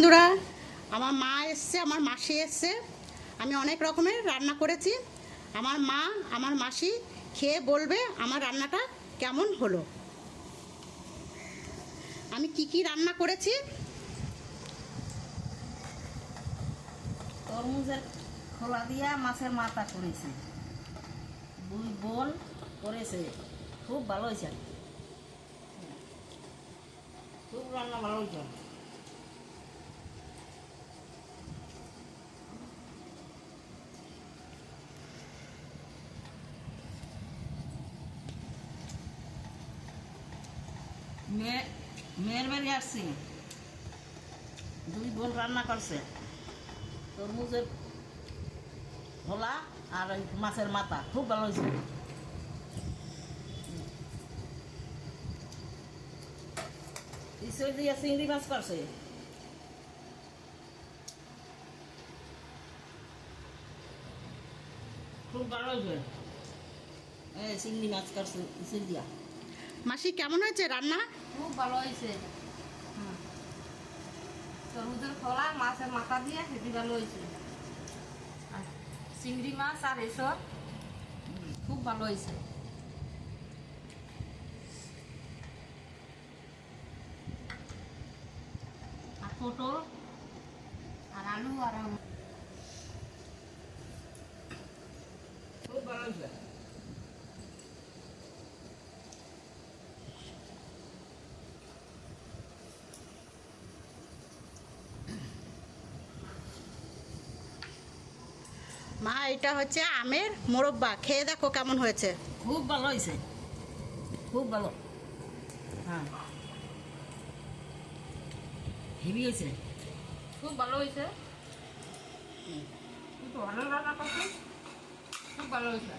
বন্ধুরা, আমার মা এসছে, আমার মাসি এসছে। আমি অনেক রকমের রান্না করেছি। আমার মা, আমার মাসি খেয়ে বলবে আমার রান্নাটা কেমন হলো। আমি কি রান্না করেছি। তরমুজের খোলা দিয়া মাছের মাথা করেছে, 2 বোন করেছে, খুব ভালো হয়েছে, খুব রান্না ভালো হয়েছে। মেয়ের বাড়ি আসছি, 2 বোন রান্না করছে, তরমুজের খোলা আর ওই মাছের মাথা খুব ভালো হয়েছে। ঈশ্বর দিয়ে চিংড়ি মাছ করছে, খুব ভালো হয়েছে। চিংড়ি মাছ করছে ঈশ্বর দিয়া। মাসি কেমন হয়েছে রান্না? খুব ভালো হয়েছে। তরমুজের খোলা মাছের মাথা দিয়ে হেঁটে ভালো হয়েছে, আর চিংড়ি মাছ আর এসব খুব ভালো হয়েছে। আর পটল আর আলু আর খুব ভালো হয়েছে। মা, এটা হচ্ছে আমের মোরব্বা, খেয়ে দেখো কেমন হয়েছে। খুব ভালো হয়েছে, খুব ভালো। হ্যাঁ, হেভি হয়েছে, খুব ভালো হয়েছে। ভালো রান্না করছে, খুব ভালো হয়েছে।